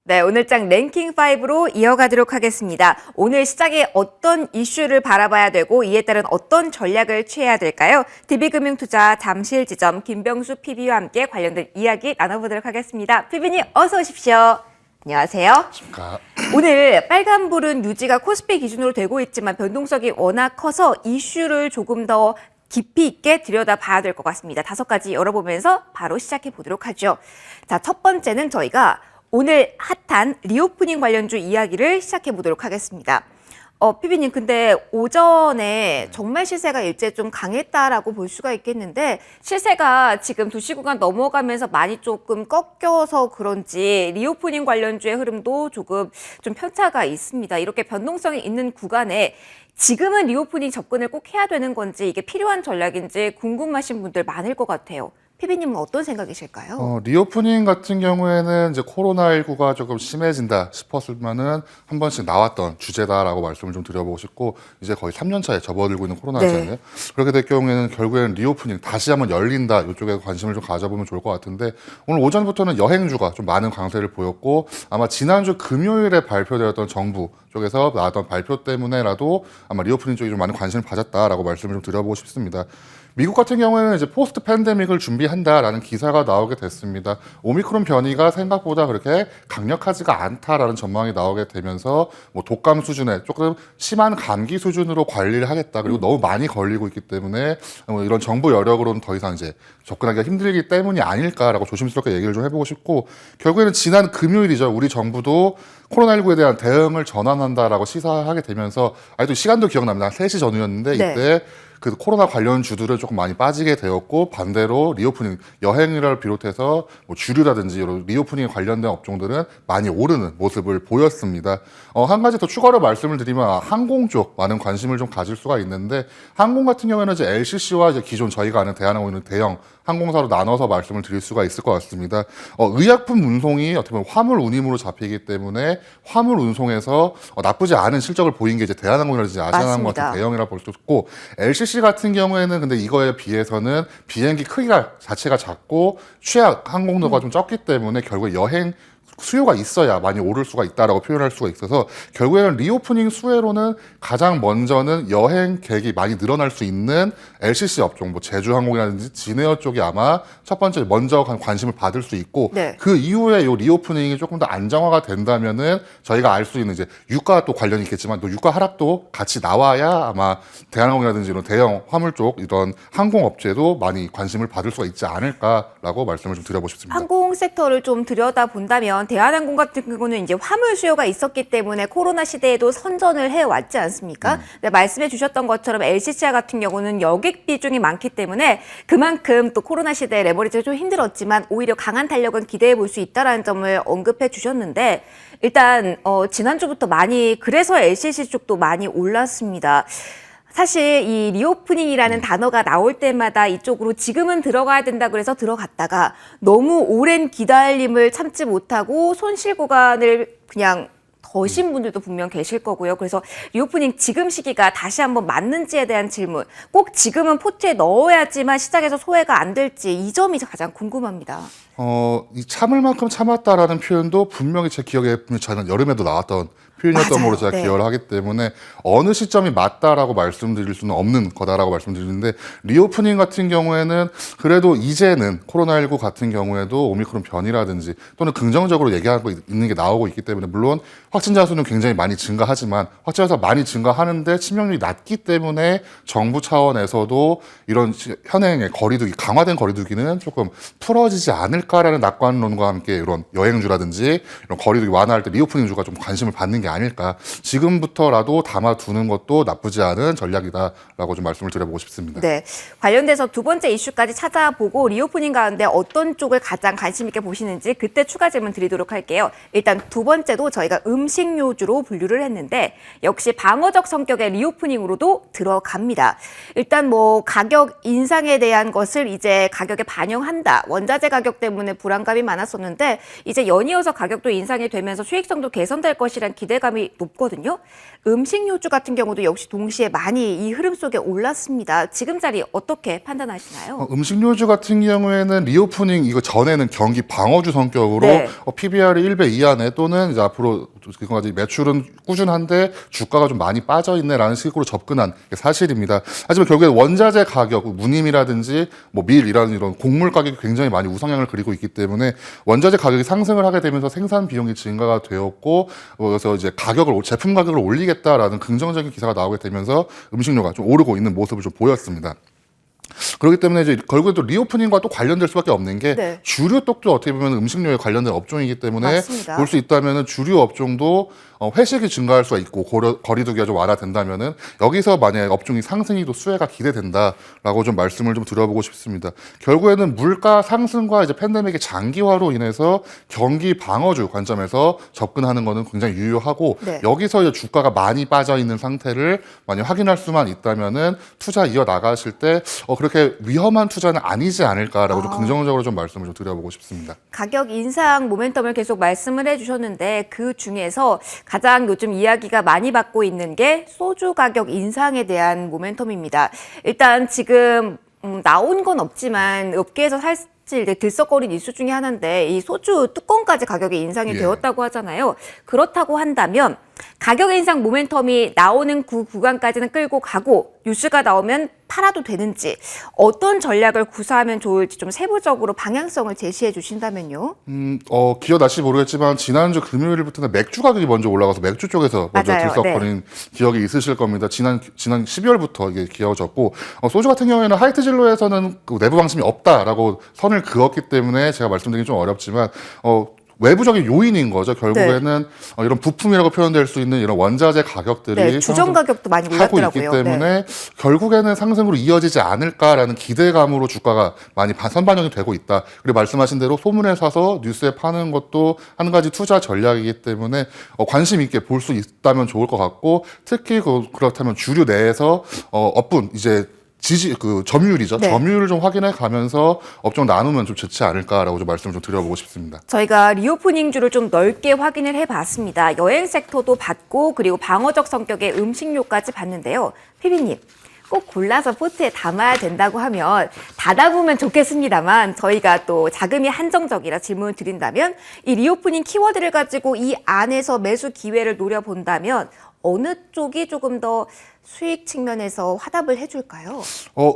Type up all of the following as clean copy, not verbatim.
네, 오늘장 랭킹5로 이어가도록 하겠습니다. 오늘 시작에 어떤 이슈를 바라봐야 되고 이에 따른 어떤 전략을 취해야 될까요? DB금융투자 잠실지점 김병수 PB와 함께 관련된 이야기 나눠보도록 하겠습니다. PB님 어서 오십시오. 안녕하세요. 안녕하십니까. 오늘 빨간불은 유지가 코스피 기준으로 되고 있지만 변동성이 워낙 커서 이슈를 조금 더 깊이 있게 들여다봐야 될 것 같습니다. 5가지 열어보면서 바로 시작해 보도록 하죠. 자, 첫 번째는 저희가 오늘 핫한 리오프닝 관련주 이야기를 시작해 보도록 하겠습니다. PB님, 근데 오전에 정말 시세가 일제 좀 강했다라고 볼 수가 있겠는데 시세가 지금 2시 구간 넘어가면서 많이 조금 꺾여서 그런지 리오프닝 관련주의 흐름도 조금 좀 편차가 있습니다. 이렇게 변동성이 있는 구간에 지금은 리오프닝 접근을 꼭 해야 되는 건지 이게 필요한 전략인지 궁금하신 분들 많을 것 같아요. PB님은 어떤 생각이실까요? 리오프닝 같은 경우에는 이제 코로나19가 조금 심해진다 싶었으면은 한 번씩 나왔던 주제다라고 말씀을 좀 드려보고 싶고, 이제 거의 3년 차에 접어들고 있는 코로나잖아요. 네. 그렇게 될 경우에는 결국에는 리오프닝 다시 한번 열린다, 이쪽에 관심을 좀 가져보면 좋을 것 같은데, 오늘 오전부터는 여행주가 좀 많은 강세를 보였고, 아마 지난주 금요일에 발표되었던 정부 쪽에서 나왔던 발표 때문에라도 아마 리오프닝 쪽이 좀 많은 관심을 받았다라고 말씀을 좀 드려보고 싶습니다. 미국 같은 경우에는 이제 포스트 팬데믹을 준비한다라는 기사가 나오게 됐습니다. 오미크론 변이가 생각보다 그렇게 강력하지가 않다라는 전망이 나오게 되면서 뭐 독감 수준의 조금 심한 감기 수준으로 관리를 하겠다. 그리고 너무 많이 걸리고 있기 때문에 뭐 이런 정부 여력으로는 더 이상 이제 접근하기가 힘들기 때문이 아닐까라고 조심스럽게 얘기를 좀 해보고 싶고, 결국에는 지난 금요일이죠. 우리 정부도 코로나19에 대한 대응을 전환한다라고 시사하게 되면서 아직도 시간도 기억납니다. 3시 전후였는데 이때 네. 그 코로나 관련 주들은 조금 많이 빠지게 되었고, 반대로 리오프닝, 여행을 비롯해서 뭐 주류라든지 이런 리오프닝에 관련된 업종들은 많이 오르는 모습을 보였습니다. 한 가지 더 추가로 말씀을 드리면 항공 쪽 많은 관심을 좀 가질 수가 있는데, 항공 같은 경우에는 이제 LCC와 이제 기존 저희가 아는 대한항공은 대형 항공사로 나눠서 말씀을 드릴 수가 있을 것 같습니다. 의약품 운송이 어떻게 보면 화물 운임으로 잡히기 때문에 화물 운송에서 나쁘지 않은 실적을 보인 게 이제 대한항공이라든지 아시아나항공 같은 대형이라 볼 수 있고, LCC 같은 경우에는 근데 이거에 비해서는 비행기 크기가 자체가 작고 취약 항공도가 좀 적기 때문에 결국에 여행 수요가 있어야 많이 오를 수가 있다라고 표현할 수가 있어서, 결국에는 리오프닝 수혜로는 가장 먼저는 여행객이 많이 늘어날 수 있는 LCC 업종, 뭐 제주항공이라든지 진에어 쪽이 아마 첫 번째 먼저 관심을 받을 수 있고, 네. 그 이후에 이 리오프닝이 조금 더 안정화가 된다면은 저희가 알 수 있는 이제 유가 또 관련이 있겠지만 또 유가 하락도 같이 나와야 아마 대한항공이라든지 이런 대형 화물 쪽 이런 항공업체도 많이 관심을 받을 수가 있지 않을까라고 말씀을 좀 드려보고 싶습니다. 항공 섹터를 좀 들여다본다면 대한항공 같은 경우는 이제 화물 수요가 있었기 때문에 코로나 시대에도 선전을 해왔지 않습니까? 근데 말씀해 주셨던 것처럼 LCC 같은 경우는 여객 비중이 많기 때문에 그만큼 또 코로나 시대에 레버리지가 좀 힘들었지만 오히려 강한 탄력은 기대해 볼 수 있다는 점을 언급해 주셨는데, 일단 지난주부터 많이 그래서 LCC 쪽도 많이 올랐습니다. 사실 이 리오프닝이라는 단어가 나올 때마다 이쪽으로 지금은 들어가야 된다 그래서 들어갔다가 너무 오랜 기다림을 참지 못하고 손실 구간을 그냥 더신 분들도 분명 계실 거고요. 그래서 리오프닝 지금 시기가 다시 한번 맞는지에 대한 질문, 꼭 지금은 포트에 넣어야지만 시장에서 소외가 안 될지, 이 점이 가장 궁금합니다. 이 참을 만큼 참았다라는 표현도 분명히 제 기억에 저는 여름에도 나왔던 표현이었던 맞아요. 걸로 제가 네. 기억을 하기 때문에 어느 시점이 맞다라고 말씀드릴 수는 없는 거다라고 말씀드리는데, 리오프닝 같은 경우에는 그래도 이제는 코로나19 같은 경우에도 오미크론 변이라든지 또는 긍정적으로 얘기하고 있는 게 나오고 있기 때문에, 물론 확진자 수는 굉장히 많이 증가하지만 확진자 수가 많이 증가하는데 치명률이 낮기 때문에 정부 차원에서도 이런 현행의 거리두기, 강화된 거리두기는 조금 풀어지지 않을까라는 낙관론과 함께 이런 여행주라든지 이런 거리두기 완화할 때 리오프닝주가 좀 관심을 받는 게 아닐까, 지금부터라도 담아두는 것도 나쁘지 않은 전략이다라고 좀 말씀을 드려보고 싶습니다. 네, 관련돼서 두 번째 이슈까지 찾아보고 리오프닝 가운데 어떤 쪽을 가장 관심 있게 보시는지 그때 추가 질문 드리도록 할게요. 일단 두 번째도 저희가 음식료주로 분류를 했는데 역시 방어적 성격의 리오프닝으로도 들어갑니다. 일단 뭐 가격 인상에 대한 것을 이제 가격에 반영한다. 원자재 가격 때문에 때문에 불안감이 많았었는데 이제 연이어서 가격도 인상이 되면서 수익성도 개선될 것이란 기대감이 높거든요. 음식료주 같은 경우도 역시 동시에 많이 이 흐름 속에 올랐습니다. 지금 자리 어떻게 판단하시나요? 음식료주 같은 경우에는 리오프닝 이거 전에는 경기 방어주 성격으로 네. PBR이 1배 이하네 또는 이제 앞으로 지금까지 매출은 꾸준한데 주가가 좀 많이 빠져 있네라는 식으로 접근한 게 사실입니다. 하지만 결국에 원자재 가격, 무님이라든지 뭐 밀이라는 이런 곡물 가격이 굉장히 많이 우상향을 그리고 있기 때문에 원자재 가격이 상승을 하게 되면서 생산 비용이 증가가 되었고 그래서 이제 제품 가격을 올리겠다라는 긍정적인 기사가 나오게 되면서 음식료가 좀 오르고 있는 모습을 좀 보였습니다. 그렇기 때문에 이제 결국에 또 리오프닝과 또 관련될 수밖에 없는 게 네. 주류 쪽도 어떻게 보면 음식료에 관련된 업종이기 때문에 맞습니다. 볼 수 있다면 주류 업종도 회식이 증가할 수가 있고 거리두기가 좀 완화된다면은 여기서 만약에 업종이 상승이도 수혜가 기대된다라고 좀 말씀을 좀 드려보고 싶습니다. 결국에는 물가 상승과 이제 팬데믹의 장기화로 인해서 경기 방어주 관점에서 접근하는 것은 굉장히 유효하고 네. 여기서 이제 주가가 많이 빠져 있는 상태를 만약 확인할 수만 있다면은 투자 이어 나가실 때 그렇게 위험한 투자는 아니지 않을까라고 좀 긍정적으로 좀 말씀을 좀 드려보고 싶습니다. 가격 인상 모멘텀을 계속 말씀을 해주셨는데 그 중에서 가장 요즘 이야기가 많이 받고 있는 게 소주 가격 인상에 대한 모멘텀입니다. 일단 지금 나온 건 없지만 업계에서 사실 들썩거린 이슈 중에 하나인데 이 소주 뚜껑까지 가격이 인상이 예. 되었다고 하잖아요. 그렇다고 한다면 가격 인상 모멘텀이 나오는 구간까지는 끌고 가고 뉴스가 나오면 팔아도 되는지 어떤 전략을 구사하면 좋을지 좀 세부적으로 방향성을 제시해 주신다면요. 기억나실지 모르겠지만 지난주 금요일부터는 맥주 가격이 먼저 올라가서 맥주 쪽에서 먼저 맞아요. 들썩거린 기억이 있으실 겁니다. 지난 12월부터 이게 기어졌고 소주 같은 경우에는 하이트 진로에서는 그 내부 방침이 없다라고 선을 그었기 때문에 제가 말씀드리기 좀 어렵지만 외부적인 요인인 거죠. 결국에는 이런 부품이라고 표현될 수 있는 이런 원자재 가격들이 네, 주정 가격도 많이 하고 올랐더라고요. 있기 때문에 결국에는 상승으로 이어지지 않을까라는 기대감으로 주가가 많이 선반영이 되고 있다. 그리고 말씀하신 대로 소문에 사서 뉴스에 파는 것도 한 가지 투자 전략이기 때문에 관심 있게 볼 수 있다면 좋을 것 같고 특히 그렇다면 주류 내에서 업분 이제 점유율이죠. 네. 점유율을 좀 확인해 가면서 업종 나누면 좀 좋지 않을까라고 좀 말씀을 좀 드려보고 싶습니다. 저희가 리오프닝주를 좀 넓게 확인을 해봤습니다. 여행 섹터도 봤고 그리고 방어적 성격의 음식료까지 봤는데요. 피비님. 꼭 골라서 포트에 담아야 된다고 하면 닫아보면 좋겠습니다만 저희가 또 자금이 한정적이라 질문을 드린다면 이 리오프닝 키워드를 가지고 이 안에서 매수 기회를 노려본다면 어느 쪽이 조금 더 수익 측면에서 화답을 해줄까요?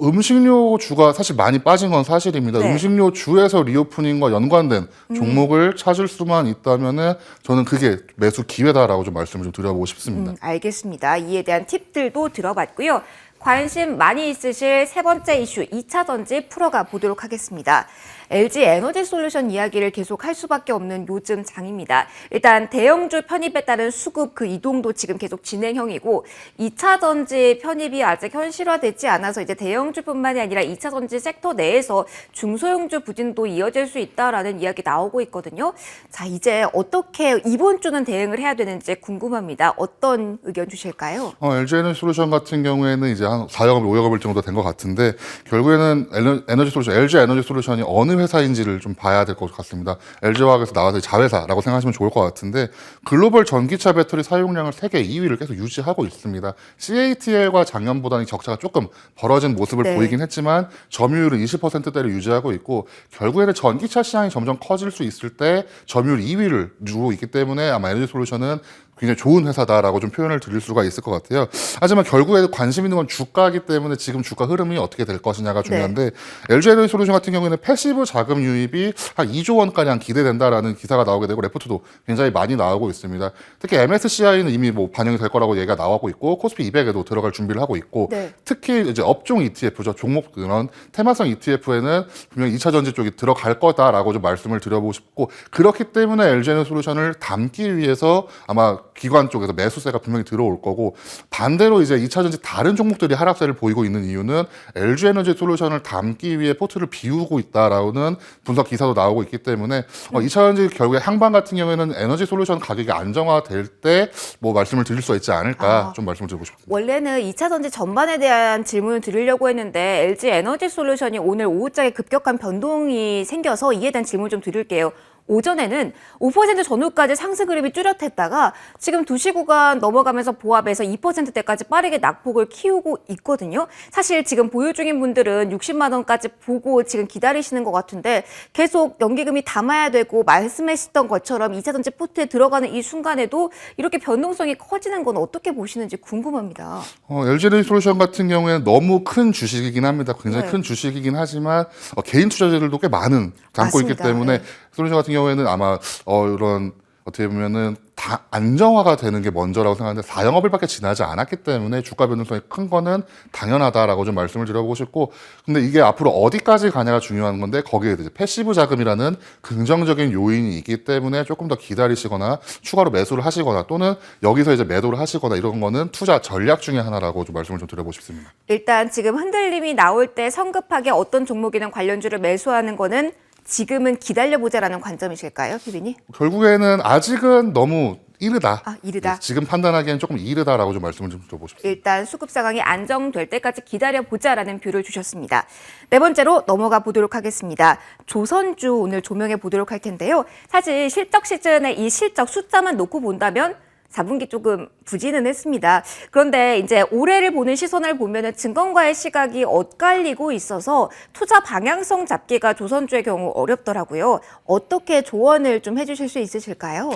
음식료 주가 사실 많이 빠진 건 사실입니다. 네. 음식료 주에서 리오프닝과 연관된 종목을 찾을 수만 있다면은 저는 그게 매수 기회다라고 좀 말씀을 좀 드려보고 싶습니다. 알겠습니다. 이에 대한 팁들도 들어봤고요. 관심 많이 있으실 세 번째 이슈 2차 전지 풀어가 보도록 하겠습니다. LG 에너지 솔루션 이야기를 계속 할 수밖에 없는 요즘 장입니다. 일단 대형주 편입에 따른 수급 그 이동도 지금 계속 진행형이고 2차 전지 편입이 아직 현실화되지 않아서 이제 대형주뿐만이 아니라 2차 전지 섹터 내에서 중소형주 부진도 이어질 수 있다라는 이야기 나오고 있거든요. 자, 이제 어떻게 이번 주는 대응을 해야 되는지 궁금합니다. 어떤 의견 주실까요? LG 에너지 솔루션 같은 경우에는 이제 한 4억업, 5억업일 정도 된 것 같은데 결국에는 LG 에너지 솔루션이 어느 회사인지를 좀 봐야 될 것 같습니다. LG화학에서 나와서 자회사라고 생각하시면 좋을 것 같은데 글로벌 전기차 배터리 사용량을 세계 2위를 계속 유지하고 있습니다. CATL과 작년보다는 적차가 조금 벌어진 모습을 네. 보이긴 했지만 점유율은 20%대를 유지하고 있고 결국에는 전기차 시장이 점점 커질 수 있을 때 점유율 2위를 누르고 있기 때문에 아마 에너지 솔루션은 굉장히 좋은 회사다라고 좀 표현을 드릴 수가 있을 것 같아요. 하지만 결국에 관심 있는 건 주가이기 때문에 지금 주가 흐름이 어떻게 될 것이냐가 중요한데 LG 에너지 솔루션 같은 경우에는 패시브 자금 유입이 한 2조 원가량 기대된다라는 기사가 나오게 되고 레포트도 굉장히 많이 나오고 있습니다. 특히 MSCI는 이미 뭐 반영이 될 거라고 얘기가 나오고 있고 코스피 200에도 들어갈 준비를 하고 있고 네. 특히 이제 업종 ETF죠. 종목 그런 테마성 ETF에는 분명히 2차 전지 쪽이 들어갈 거다라고 좀 말씀을 드려보고 싶고 그렇기 때문에 LG 에너지 솔루션을 담기 위해서 아마 기관 쪽에서 매수세가 분명히 들어올 거고, 반대로 이제 2차전지 다른 종목들이 하락세를 보이고 있는 이유는 LG 에너지 솔루션을 담기 위해 포트를 비우고 있다라는 분석 기사도 나오고 있기 때문에 2차전지 결국에 향방 같은 경우에는 에너지 솔루션 가격이 안정화될 때 뭐 말씀을 드릴 수 있지 않을까 좀 말씀을 드리고 싶습니다. 원래는 2차 전지 전반에 대한 질문을 드리려고 했는데 LG 에너지 솔루션이 오늘 오후장에 급격한 변동이 생겨서 이에 대한 질문 좀 드릴게요. 오전에는 5% 전후까지 상승 흐름이 뚜렷했다가 지금 2시 구간 넘어가면서 보합에서 2%대까지 빠르게 낙폭을 키우고 있거든요. 사실 지금 보유 중인 분들은 60만 원까지 보고 지금 기다리시는 것 같은데 계속 연기금이 담아야 되고 말씀하셨던 것처럼 2차 전지 포트에 들어가는 이 순간에도 이렇게 변동성이 커지는 건 어떻게 보시는지 궁금합니다. LG 에너지 솔루션 같은 경우에는 너무 큰 주식이긴 합니다. 굉장히 큰 주식이긴 하지만 개인 투자자들도 꽤 많은 담고 있기 맞습니다. 때문에 네. 솔루션 같은 경우에는 아마 이런 어떻게 보면은 다 안정화가 되는 게 먼저라고 생각하는데 4영업일밖에 지나지 않았기 때문에 주가 변동성이 큰 거는 당연하다라고 좀 말씀을 드려보고 싶고, 근데 이게 앞으로 어디까지 가냐가 중요한 건데 거기에 이제 패시브 자금이라는 긍정적인 요인이 있기 때문에 조금 더 기다리시거나 추가로 매수를 하시거나 또는 여기서 이제 매도를 하시거나 이런 거는 투자 전략 중에 하나라고 좀 말씀을 좀 드려보고 싶습니다. 일단 지금 흔들림이 나올 때 성급하게 어떤 종목이든 관련주를 매수하는 거는 지금은 기다려보자라는 관점이실까요, 피디님? 결국에는 아직은 너무 이르다. 이르다. 지금 판단하기엔 조금 이르다라고 좀 말씀을 좀 드려보고 싶습니다. 일단 수급 상황이 안정될 때까지 기다려보자라는 뷰를 주셨습니다. 네 번째로 넘어가 보도록 하겠습니다. 조선주 오늘 조명해 보도록 할 텐데요. 사실 실적 시즌에 이 실적 숫자만 놓고 본다면 4분기 조금 부진은 했습니다. 그런데 이제 올해를 보는 시선을 보면은 증권가의 시각이 엇갈리고 있어서 투자 방향성 잡기가 조선주의 경우 어렵더라고요. 어떻게 조언을 좀 해주실 수 있으실까요?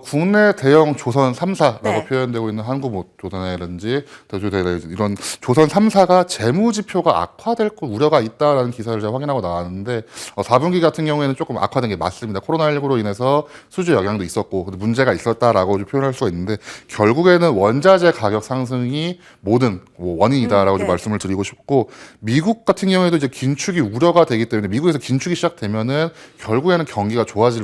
국내 대형 조선 3사라고 네. 표현되고 있는 한국모조선이라든지 대조대라든지 이런 조선 3사가 재무 지표가 악화될 우려가 있다라는 기사를 제가 확인하고 나왔는데 4분기 같은 경우에는 조금 악화된 게 맞습니다. 코로나19로 인해서 수주 영향도 있었고 문제가 있었다라고 표현할 수가 있는데 결국에는 원자재 가격 상승이 모든 원인이다라고 좀 네. 말씀을 드리고 싶고, 미국 같은 경우에도 이제 긴축이 우려가 되기 때문에 미국에서 긴축이 시작되면은 결국에는 경기가 좋아질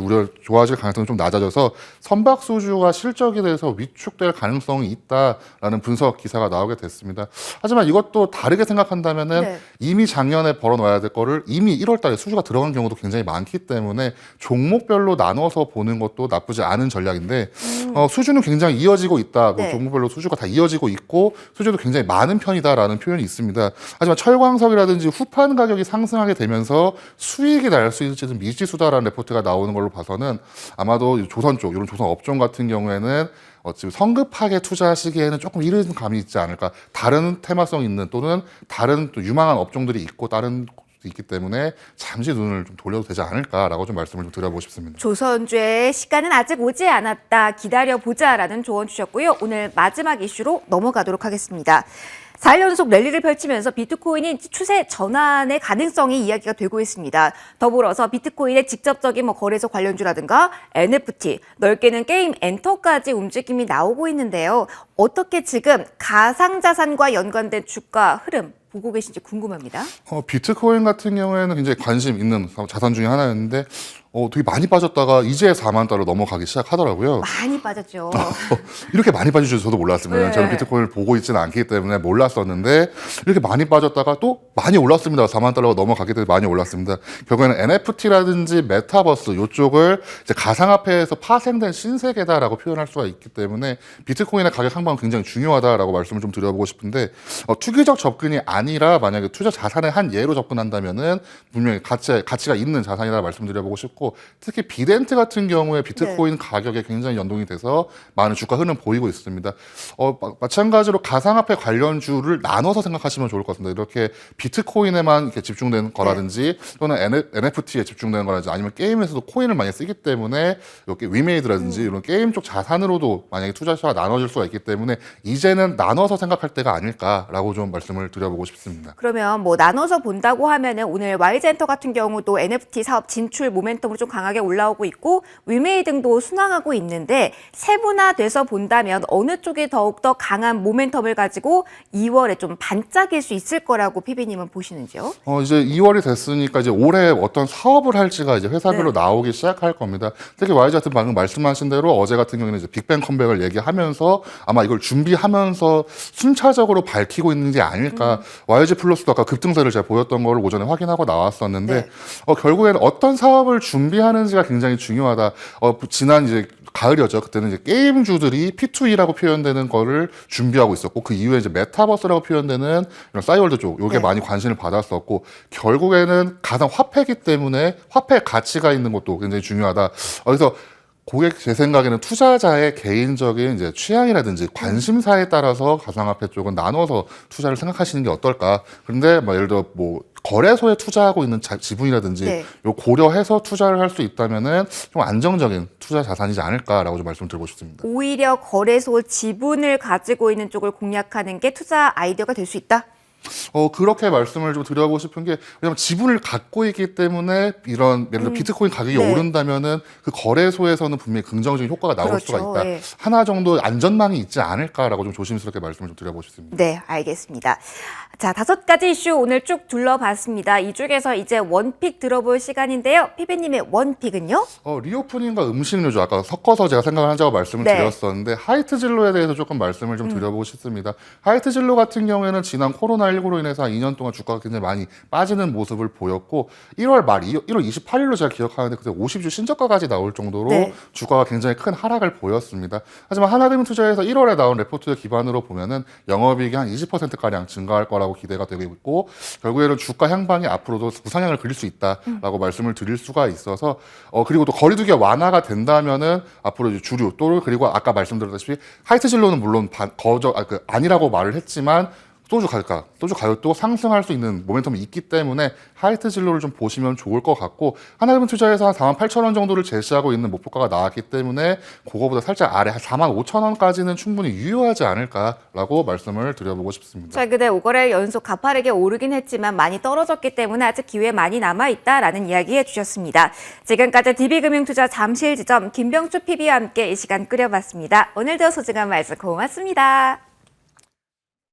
가능성이 좀 낮아져서 선박 수주가 실적에 대해서 위축될 가능성이 있다라는 분석 기사가 나오게 됐습니다. 하지만 이것도 다르게 생각한다면은 네. 이미 작년에 벌어놔야 될 거를 이미 1월달에 수주가 들어간 경우도 굉장히 많기 때문에 종목별로 나눠서 보는 것도 나쁘지 않은 전략인데 수주는 굉장히 이어지고 있다. 네. 종목별로 수주가 다 이어지고 있고 수주도 굉장히 많은 편이다라는 표현이 있습니다. 하지만 철광석이라든지 후판 가격이 상승하게 되면서 수익이 날 수 있을지는 미지수다라는 레포트가 나오는 걸로 봐서는 아마도 조선 쪽, 이런 조선 업종 같은 경우에는 지금 성급하게 투자하시기에는 조금 이른 감이 있지 않을까. 다른 테마성 있는 또는 다른 또 유망한 업종들이 있고 다른 있기 때문에 잠시 눈을 좀 돌려도 되지 않을까라고 좀 말씀을 좀 드려보고 싶습니다. 조선주의 시간은 아직 오지 않았다. 기다려보자라는 조언 주셨고요. 오늘 마지막 이슈로 넘어가도록 하겠습니다. 4일 연속 랠리를 펼치면서 비트코인이 추세 전환의 가능성이 이야기가 되고 있습니다. 더불어서 비트코인의 직접적인 거래소 관련주라든가 NFT, 넓게는 게임 엔터까지 움직임이 나오고 있는데요. 어떻게 지금 가상자산과 연관된 주가 흐름 보고 계신지 궁금합니다. 비트코인 같은 경우에는 굉장히 관심 있는 자산 중에 하나였는데 되게 많이 빠졌다가 이제 4만 달러 넘어가기 시작하더라고요. 많이 빠졌죠. 이렇게 많이 빠질 줄 저도 몰랐습니다. 네. 저는 비트코인을 보고 있지는 않기 때문에 몰랐었는데 이렇게 많이 빠졌다가 또 많이 올랐습니다. 4만 달러가 넘어가기 때문에 많이 올랐습니다. 결국에는 NFT라든지 메타버스 이쪽을 이제 가상화폐에서 파생된 신세계다라고 표현할 수가 있기 때문에 비트코인의 가격 상방은 굉장히 중요하다라고 말씀을 좀 드려보고 싶은데 투기적 접근이 아니라 만약에 투자 자산의 한 예로 접근한다면은 분명히 가치가 있는 자산이라 말씀드려보고 싶고, 특히 비덴트 같은 경우에 비트코인 가격에 굉장히 연동이 돼서 많은 주가 흐름 보이고 있습니다. 마찬가지로 가상화폐 관련주를 나눠서 생각하시면 좋을 것 같습니다. 이렇게 비트코인에만 이렇게 집중된 거라든지 또는 NFT에 집중되는 거라든지 아니면 게임에서도 코인을 많이 쓰기 때문에 이렇게 위메이드라든지 이런 게임 쪽 자산으로도 만약에 투자가 나눠질 수가 있기 때문에 이제는 나눠서 생각할 때가 아닐까라고 좀 말씀을 드려보고 싶습니다. 그러면 나눠서 본다고 하면은 오늘 YG엔터 같은 경우도 NFT 사업 진출 모멘텀을 중점으로 좀 강하게 올라오고 있고 위메이 등도 순항하고 있는데 세분화돼서 본다면 어느 쪽이 더욱더 강한 모멘텀을 가지고 2월에 좀 반짝일 수 있을 거라고 PB님은 보시는지요? 이제 2월이 됐으니까 이제 올해 어떤 사업을 할지가 이제 회사별로 나오기 시작할 겁니다. 특히 YG 같은 방금 말씀하신 대로 어제 같은 경우에는 이제 빅뱅 컴백을 얘기하면서 아마 이걸 준비하면서 순차적으로 밝히고 있는 게 아닐까. YG 플러스도 아까 급등세를 제가 보였던 걸 오전에 확인하고 나왔었는데 결국에는 어떤 사업을 준비하는지가 굉장히 중요하다. 지난 이제 가을이었죠. 그때는 이제 게임주들이 P2E라고 표현되는 거를 준비하고 있었고 그 이후에 이제 메타버스라고 표현되는 이런 싸이월드 쪽 요게 많이 관심을 받았었고 결국에는 가상 화폐이기 때문에 화폐 가치가 있는 것도 굉장히 중요하다. 그래서 고객 제 생각에는 투자자의 개인적인 이제 취향이라든지 관심사에 따라서 가상화폐 쪽은 나눠서 투자를 생각하시는 게 어떨까. 그런데 뭐 예를 들어 뭐 거래소에 투자하고 있는 지분이라든지 요 고려해서 투자를 할 수 있다면은 좀 안정적인 투자 자산이지 않을까라고 좀 말씀드리고 싶습니다. 오히려 거래소 지분을 가지고 있는 쪽을 공략하는 게 투자 아이디어가 될 수 있다? 그렇게 말씀을 좀 드려보고 싶은 게, 왜냐면 지분을 갖고 있기 때문에 이런, 예를 들어 비트코인 가격이 오른다면은 그 거래소에서는 분명히 긍정적인 효과가 나올 수가 있다. 하나 정도 안전망이 있지 않을까라고 좀 조심스럽게 말씀을 좀 드려보고 싶습니다. 네, 알겠습니다. 자, 5가지 이슈 오늘 쭉 둘러봤습니다. 이 중에서 이제 원픽 들어볼 시간인데요. PB님의 원픽은요? 리오프닝과 음식료죠. 아까 섞어서 제가 생각을 하자고 말씀을 드렸었는데, 하이트 진로에 대해서 조금 말씀을 좀 드려보고 싶습니다. 하이트 진로 같은 경우에는 지난 코로나19로 인해서 한 2년 동안 주가가 굉장히 많이 빠지는 모습을 보였고 1월 말, 1월 28일로 제가 기억하는데 그때 50주 신저가까지 나올 정도로 주가가 굉장히 큰 하락을 보였습니다. 하지만 하나금융투자에서 1월에 나온 레포트를 기반으로 보면은 영업이익이 한 20%가량 증가할 거라고 기대가 되고 있고 결국에는 주가 향방이 앞으로도 부상향을 그릴 수 있다라고 말씀을 드릴 수가 있어서 그리고 또 거리두기가 완화가 된다면은 앞으로 이제 주류 또 그리고 아까 말씀드렸다시피 하이트 진로는 물론 아니라고 말을 했지만 소주 가격도 상승할 수 있는 모멘텀이 있기 때문에 하이트 진로를 좀 보시면 좋을 것 같고 하나금융투자에서 한 48,000원 정도를 제시하고 있는 목표가가 나왔기 때문에 그거보다 살짝 아래 한 45,000원까지는 충분히 유효하지 않을까라고 말씀을 드려보고 싶습니다. 최근에 5거래 연속 가파르게 오르긴 했지만 많이 떨어졌기 때문에 아직 기회 많이 남아있다라는 이야기 해주셨습니다. 지금까지 DB금융투자 잠실지점 김병수 PB와 함께 이 시간 꾸려봤습니다. 오늘도 소중한 말씀 고맙습니다.